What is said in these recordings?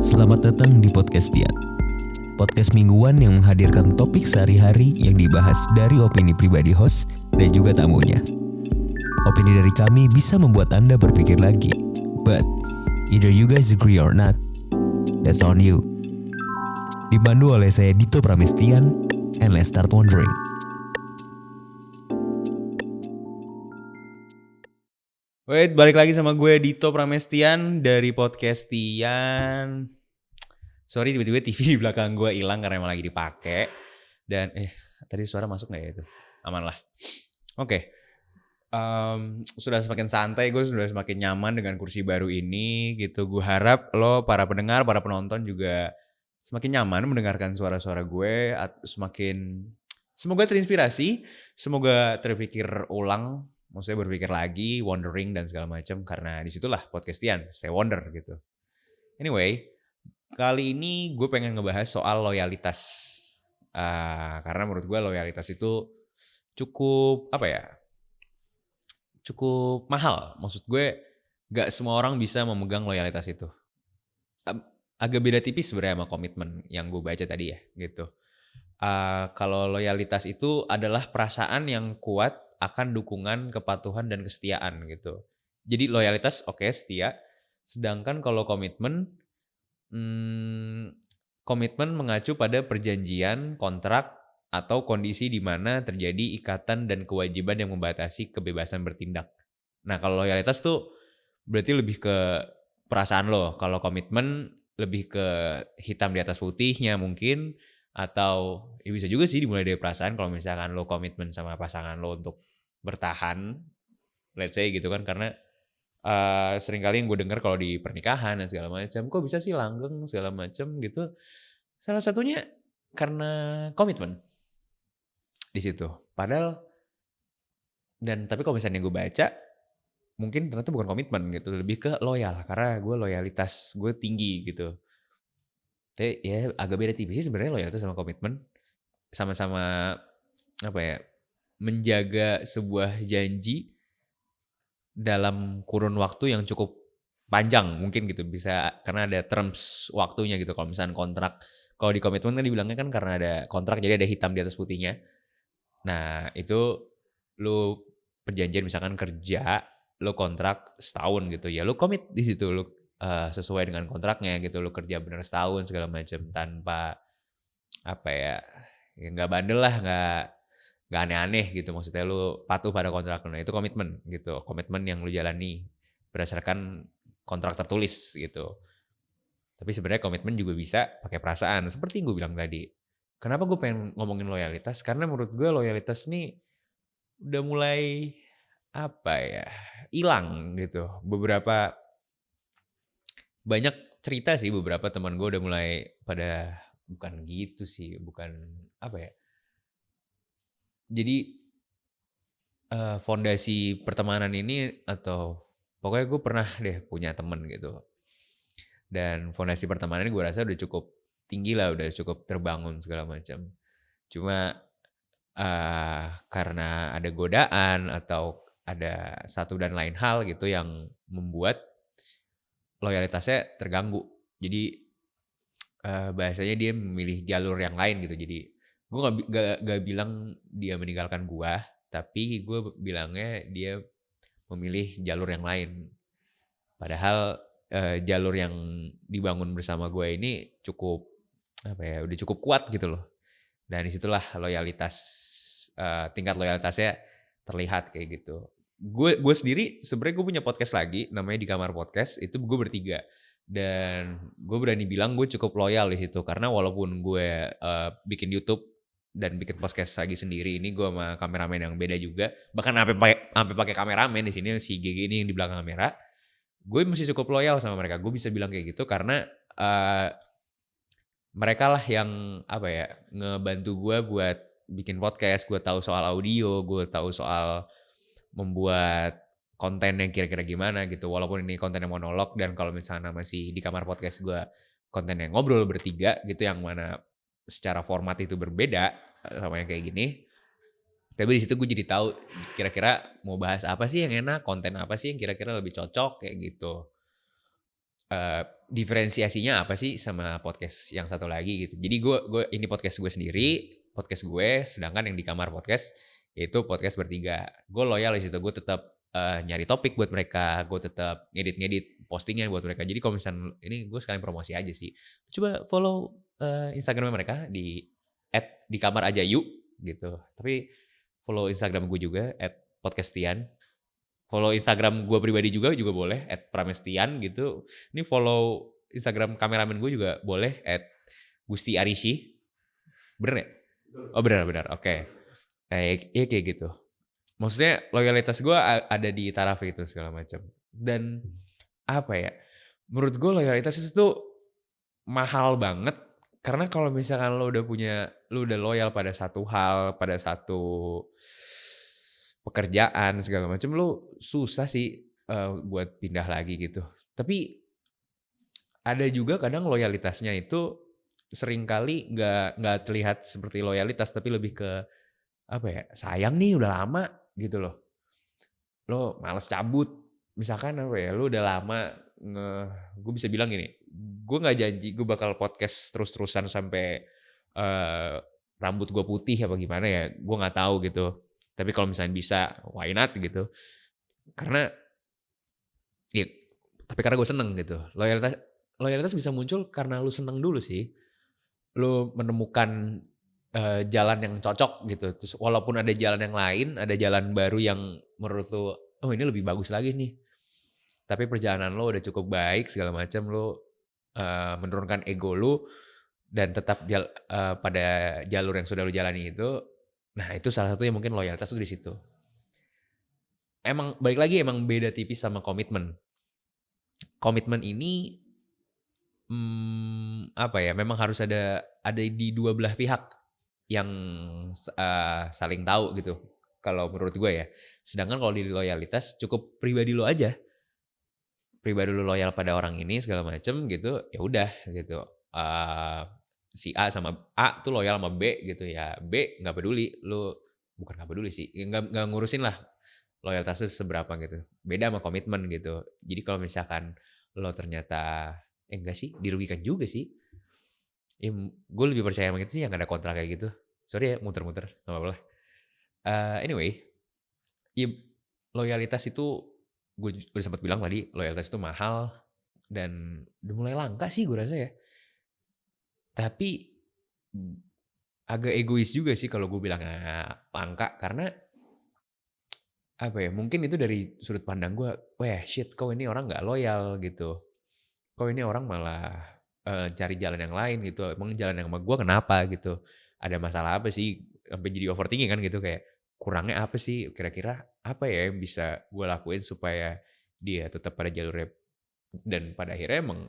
Selamat datang di Podcast Dian. Podcast mingguan yang menghadirkan topik sehari-hari yang dibahas dari opini pribadi host dan juga tamunya. Opini dari kami bisa membuat Anda berpikir lagi. But, either you guys agree or not, that's on you. Dipandu oleh saya Dito Pramestian, and let's start wondering. Wait, balik lagi sama gue Dito Pramestian dari Podcast Tian. Sorry tiba-tiba TV di belakang gue hilang karena emang lagi dipakai. Dan tadi suara masuk nggak ya itu? Aman lah. Oke. Sudah semakin santai, gue sudah semakin nyaman dengan kursi baru ini gitu. Gue harap lo para pendengar, para penonton juga semakin nyaman mendengarkan suara-suara gue. Semoga terinspirasi, semoga terpikir ulang. Maksudnya berpikir lagi, wondering dan segala macam, karena disitulah podcastian, stay wonder gitu. Anyway, kali ini gue pengen ngebahas soal loyalitas. Karena menurut gue loyalitas itu cukup cukup mahal. Maksud gue gak semua orang bisa memegang loyalitas itu. Agak beda tipis sebenarnya sama komitmen yang gue baca tadi ya gitu. Kalau loyalitas itu adalah perasaan yang kuat akan dukungan, kepatuhan, dan kesetiaan gitu. Jadi loyalitas oke, setia. Sedangkan kalau komitmen mengacu pada perjanjian, kontrak, atau kondisi di mana terjadi ikatan dan kewajiban yang membatasi kebebasan bertindak. Nah kalau loyalitas tuh berarti lebih ke perasaan lo. Kalau komitmen lebih ke hitam di atas putihnya mungkin. Atau ya bisa juga sih dimulai dari perasaan kalau misalkan lo komitmen sama pasangan lo untuk bertahan, let's say gitu kan, karena seringkali yang gue dengar kalau di pernikahan dan segala macam, kok bisa sih langgeng segala macam gitu. Salah satunya karena komitmen di situ. Padahal tapi kalau misalnya gue baca, mungkin ternyata bukan komitmen gitu, lebih ke loyal karena gue loyalitas gue tinggi gitu. Tapi ya agak beda tipis sih sebenarnya loyalitas sama komitmen. Sama-sama menjaga sebuah janji dalam kurun waktu yang cukup panjang mungkin gitu, bisa karena ada terms waktunya gitu. Kalau misalnya kontrak, kalau di komitmen kan dibilangnya kan karena ada kontrak jadi ada hitam di atas putihnya. Nah itu lu perjanjian misalkan kerja, lu kontrak setahun gitu ya, lu komit di situ, lu sesuai dengan kontraknya gitu, lu kerja bener setahun segala macam tanpa nggak bandel lah, nggak aneh-aneh gitu. Maksudnya lu patuh pada kontrak lu. Nah itu komitmen gitu, komitmen yang lu jalani berdasarkan kontrak tertulis gitu. Tapi sebenarnya komitmen juga bisa pakai perasaan seperti yang gue bilang tadi. Kenapa gue pengen ngomongin loyalitas? Karena menurut gue loyalitas nih udah mulai hilang gitu. Banyak cerita sih, beberapa teman gue udah mulai pada bukan gitu sih, bukan jadi fondasi pertemanan ini, atau pokoknya gue pernah deh punya temen gitu. Dan fondasi pertemanan ini gue rasa udah cukup tinggi lah, udah cukup terbangun segala macam. Cuma karena ada godaan atau ada satu dan lain hal gitu yang membuat loyalitasnya terganggu. Jadi bahasanya dia memilih jalur yang lain gitu. Jadi gue gak bilang dia meninggalkan gue, tapi gue bilangnya dia memilih jalur yang lain. Padahal jalur yang dibangun bersama gue ini cukup udah cukup kuat gitu loh. Dan disitulah loyalitas, tingkat loyalitasnya terlihat kayak gitu. Gue sendiri sebenarnya gue punya podcast lagi namanya Di Kamar Podcast, itu gue bertiga. Dan gue berani bilang gue cukup loyal di situ karena walaupun gue bikin YouTube dan bikin podcast lagi sendiri, ini gue sama kameramen yang beda juga, bahkan sampai pakai kameramen di sini si GG ini yang di belakang kamera, gue masih cukup loyal sama mereka. Gue bisa bilang kayak gitu karena mereka lah yang ngebantu gue buat bikin podcast. Gue tahu soal audio, gue tahu soal membuat konten yang kira-kira gimana gitu. Walaupun ini kontennya monolog, dan kalau misalnya masih Di Kamar Podcast gue kontennya ngobrol bertiga gitu, yang mana secara format itu berbeda sama yang kayak gini. Tapi di situ gue jadi tahu kira-kira mau bahas apa sih yang enak, konten apa sih yang kira-kira lebih cocok kayak gitu. diferensiasinya apa sih sama podcast yang satu lagi gitu. Jadi gue ini podcast gue sendiri, podcast gue, sedangkan yang di kamar podcast itu podcast bertiga. Gue loyal di situ, gue tetap nyari topik buat mereka, gue tetap ngedit postingan buat mereka. Jadi kalau misalnya ini gue sekalian promosi aja sih. Coba follow Instagramnya mereka di kamar aja yuk gitu. Tapi follow Instagram gue juga @podcastian. Follow Instagram gue pribadi juga boleh @pramestian gitu. Ini follow Instagram kameramen gue juga boleh @gustiarishi. Bener ya? Oh benar. Oke. Kayak gitu. Maksudnya loyalitas gue ada di taraf itu segala macam. Dan apa ya? Menurut gue loyalitas itu tuh mahal banget. Karena kalau misalkan lo udah loyal pada satu hal, pada satu pekerjaan segala macam, lo susah sih buat pindah lagi gitu. Tapi ada juga kadang loyalitasnya itu seringkali nggak terlihat seperti loyalitas, tapi lebih ke apa ya, sayang nih udah lama gitu loh. Lo males cabut, misalkan apa ya, lo udah lama gue bisa bilang gini, gue nggak janji gue bakal podcast terus-terusan sampai rambut gue putih apa gimana ya, gue nggak tahu gitu. Tapi kalau misalnya bisa, why not gitu. Karena ya, tapi karena gue seneng gitu. Loyalitas bisa muncul karena lu seneng dulu sih. Lu menemukan jalan yang cocok gitu. Terus walaupun ada jalan yang lain, ada jalan baru yang menurut lu, oh ini lebih bagus lagi nih. Tapi perjalanan lo udah cukup baik segala macam, lo menurunkan ego lo dan tetap pada jalur yang sudah lo jalani itu. Nah, itu salah satunya mungkin loyalitas tuh di situ. Emang balik lagi emang beda tipis sama komitmen. Komitmen ini apa ya? Memang harus ada di dua belah pihak yang saling tahu gitu. Kalau menurut gue ya. Sedangkan kalau di loyalitas cukup pribadi lo aja. Pribadi lu loyal pada orang ini segala macem gitu, ya udah gitu. Si A sama A tuh loyal sama B gitu ya. B nggak peduli, lu bukan nggak peduli sih, ya nggak ngurusin lah loyalitas lu seberapa gitu. Beda sama komitmen gitu. Jadi kalau misalkan lo ternyata enggak sih, dirugikan juga sih. Ya, gue lebih percaya sama itu sih yang ada kontrak kayak gitu. Sorry ya muter-muter, nggak apa-apa lah. Anyway, ya, loyalitas itu gue udah sempat bilang tadi, loyalitas itu mahal dan udah mulai langka sih gue rasa ya. Tapi agak egois juga sih kalau gue bilang langka, karena apa ya, mungkin itu dari sudut pandang gue, wah shit kok ini orang gak loyal gitu, kok ini orang malah cari jalan yang lain gitu, emang jalan yang sama gue kenapa gitu, ada masalah apa sih, sampai jadi overthinking kan gitu, kayak kurangnya apa sih, kira-kira apa ya yang bisa gue lakuin supaya dia tetap pada jalurnya. Dan pada akhirnya emang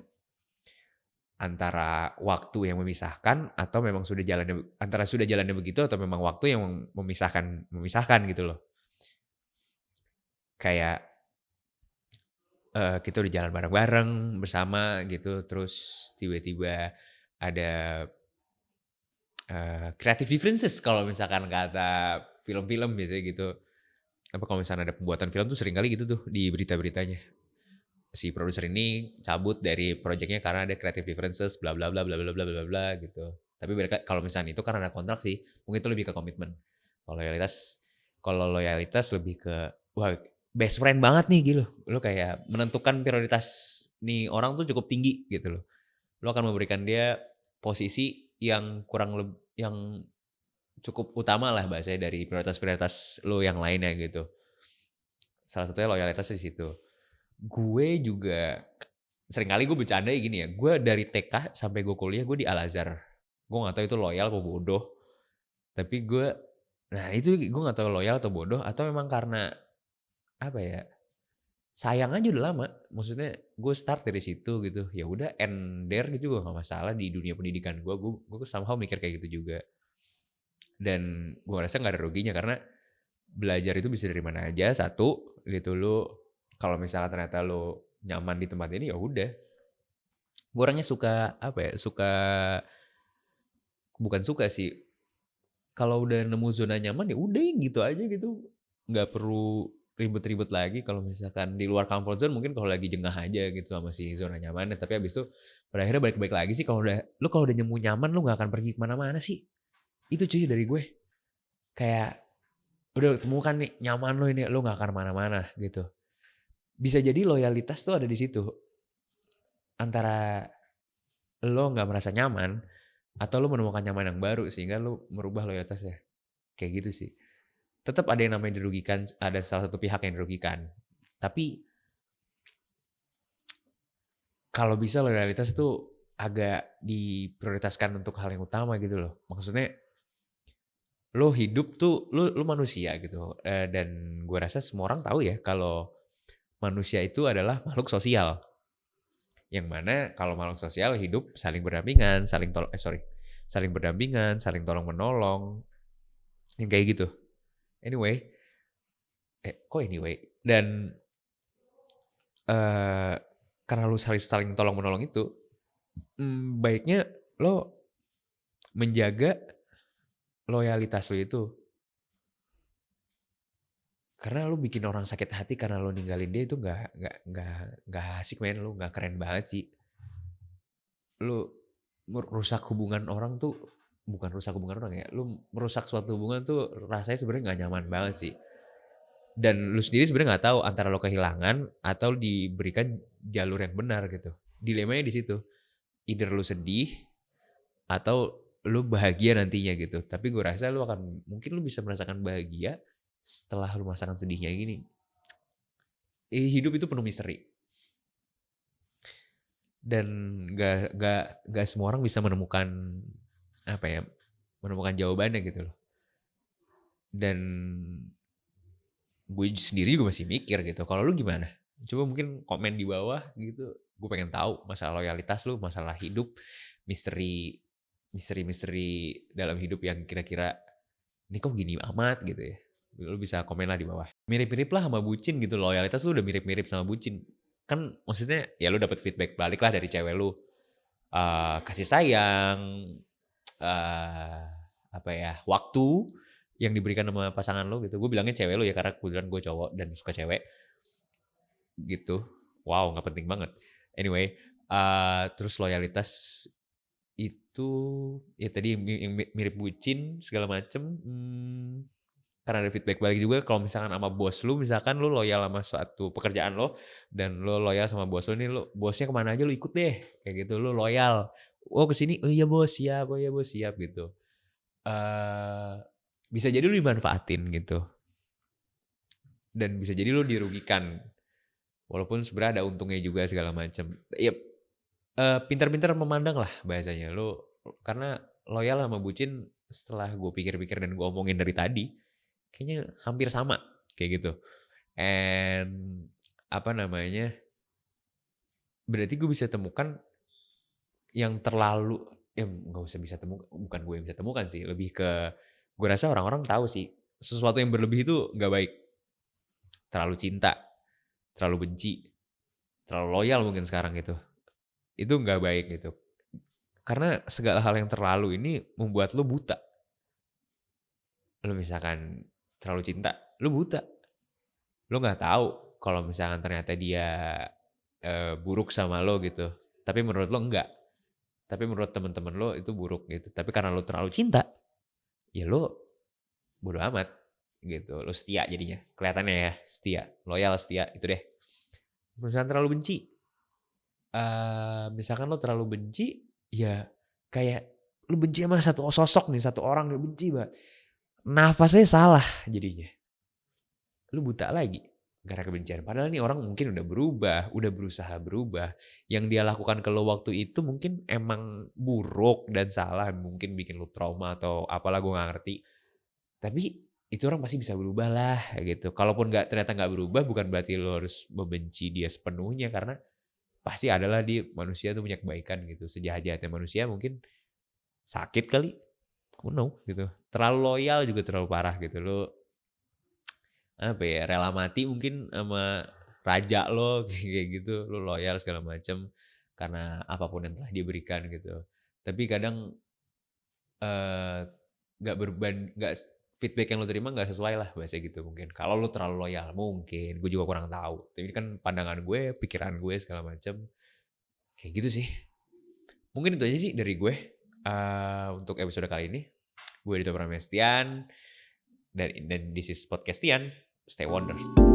antara waktu yang memisahkan atau memang sudah jalannya, antara sudah jalannya begitu atau memang waktu yang memisahkan gitu loh. Kayak kita udah jalan bareng-bareng bersama gitu, terus tiba-tiba ada creative differences kalau misalkan kata film-film biasanya gitu. Apa kalau misalnya ada pembuatan film tuh sering kali gitu tuh di berita-beritanya. Si produser ini cabut dari proyeknya karena ada creative differences bla bla bla bla bla bla bla bla gitu. Tapi kalau misalnya itu karena ada kontrak sih, mungkin itu lebih ke komitmen. Kalau loyalitas lebih ke wah best friend banget nih gitu. Lo kayak menentukan prioritas nih orang tuh cukup tinggi gitu loh. Lo akan memberikan dia posisi yang yang cukup utama lah bahasanya dari prioritas-prioritas lo yang lainnya gitu. Salah satunya loyalitas di situ. Gue juga seringkali gue bercanda gini ya, gue dari TK sampai gue kuliah gue di Al-Azhar. Gue gak tahu itu loyal atau bodoh. Tapi itu gue gak tahu loyal atau bodoh atau memang karena apa ya, sayang aja udah lama. Maksudnya gue start dari situ gitu. Ya udah end there gitu, gue gak masalah di dunia pendidikan gue. Gue somehow mikir kayak gitu juga. Dan gue rasa gak ada ruginya karena belajar itu bisa dari mana aja. Satu gitu, lo kalau misalnya ternyata lo nyaman di tempat ini ya udah. Gue orangnya suka apa ya? Bukan suka sih. Kalau udah nemu zona nyaman ya udah gitu aja gitu. Nggak perlu ribet-ribet lagi kalau misalkan di luar comfort zone mungkin kalau lagi jengah aja gitu sama si zona nyamannya, tapi habis itu pada akhirnya balik-balik lagi sih kalau udah nemu nyaman lu nggak akan pergi kemana-mana sih. Itu cuy dari gue. Kayak udah ketemu kan nih nyaman lu ini, lu nggak akan kemana-mana gitu. Bisa jadi loyalitas tuh ada di situ. Antara lo nggak merasa nyaman atau lo menemukan nyaman yang baru sehingga lo merubah loyalitasnya. Kayak gitu sih. Tetap ada yang namanya dirugikan, ada salah satu pihak yang dirugikan. Tapi kalau bisa loyalitas tuh agak diprioritaskan untuk hal yang utama gitu loh. Maksudnya lo hidup tuh lo manusia gitu. Dan gue rasa semua orang tahu ya kalau manusia itu adalah makhluk sosial. Yang mana kalau makhluk sosial hidup saling berdampingan, saling berdampingan, saling tolong menolong, yang kayak gitu. Anyway, dan karena lu saling tolong menolong itu, baiknya lo menjaga loyalitas lo itu. Karena lu bikin orang sakit hati karena lo ninggalin dia itu nggak asik men, lu nggak keren banget sih. Lu merusak hubungan orang tuh bukan rusak hubungan orang ya, lu merusak suatu hubungan tuh rasanya sebenarnya nggak nyaman banget sih. Dan lu sendiri sebenarnya nggak tahu antara lo kehilangan atau diberikan jalur yang benar gitu. Dilemanya di situ. Either lu sedih atau lu bahagia nantinya gitu. Tapi gue rasa mungkin lu bisa merasakan bahagia setelah lu merasakan sedihnya gini. Hidup itu penuh misteri. Dan gak semua orang bisa menemukan menemukan jawabannya gitu loh. Dan gue sendiri juga masih mikir gitu. Kalau lu gimana? Coba mungkin komen di bawah gitu. Gue pengen tahu masalah loyalitas lu, masalah hidup, misteri dalam hidup yang kira-kira ini kok gini amat gitu ya. Lu bisa komen lah di bawah. Mirip-mirip lah sama bucin gitu. Loyalitas lu udah mirip-mirip sama bucin. Kan maksudnya ya lu dapat feedback balik lah dari cewek lu. Kasih sayang, waktu yang diberikan sama pasangan lo gitu. Gue bilangnya cewek lo ya karena kebetulan gue cowok dan suka cewek gitu. Wow, nggak penting banget. Anyway, terus loyalitas itu ya tadi yang mirip bucin segala macem. Karena ada feedback balik juga kalau misalkan sama bos lu, misalkan lu loyal sama suatu pekerjaan lo dan lo loyal sama bos lo nih, lo bosnya kemana aja lo ikut deh kayak gitu, lo loyal. Oh kesini, oh iya bos siap, oh iya bos siap gitu. Bisa jadi lu dimanfaatin gitu. Dan bisa jadi lu dirugikan. Walaupun sebenarnya ada untungnya juga segala macam. Ya pintar-pintar memandang lah bahasanya. Lu karena loyal sama bucin setelah gue pikir-pikir dan gue omongin dari tadi, kayaknya hampir sama kayak gitu. And berarti gue bisa temukan yang terlalu nggak usah bisa temukan, bukan gue yang bisa temukan sih, lebih ke gue rasa orang-orang tahu sih sesuatu yang berlebih itu nggak baik. Terlalu cinta, terlalu benci, terlalu loyal mungkin sekarang gitu. Itu nggak baik gitu. Karena segala hal yang terlalu ini membuat lo buta. Lo misalkan terlalu cinta, lo buta. Lo nggak tahu kalau misalkan ternyata dia buruk sama lo gitu. Tapi menurut lo enggak. Tapi menurut teman-teman lo itu buruk gitu. Tapi karena lo terlalu cinta, ya lo bodo amat gitu. Lo setia jadinya. Kelihatannya ya, setia, loyal, setia itu deh. Misalkan terlalu benci. Misalkan lo terlalu benci, ya kayak lo benci sama satu sosok nih, satu orang lo benci banget. Nafasnya salah jadinya. Lo buta lagi karena kebencian. Padahal nih orang mungkin udah berubah, udah berusaha berubah. Yang dia lakukan ke lo waktu itu mungkin emang buruk dan salah. Mungkin bikin lo trauma atau apalah gue gak ngerti. Tapi itu orang pasti bisa berubah lah gitu. Kalaupun ternyata gak berubah bukan berarti lo harus membenci dia sepenuhnya. Karena pasti adalah di manusia tuh punya kebaikan gitu. Sejahat-jahatnya manusia mungkin sakit kali. Who know gitu. Terlalu loyal juga terlalu parah gitu. Lo rela mati mungkin sama raja lo kayak gitu, lo loyal segala macam karena apapun yang telah diberikan gitu. Tapi kadang nggak feedback yang lo terima nggak sesuai lah bahasa gitu mungkin. Kalau lo terlalu loyal mungkin, gue juga kurang tahu. Tapi ini kan pandangan gue, pikiran gue segala macam. Kayak gitu sih. Mungkin itu aja sih dari gue untuk episode kali ini. Gue Dito Pramestian dan this is Podcastian. Stay wonder.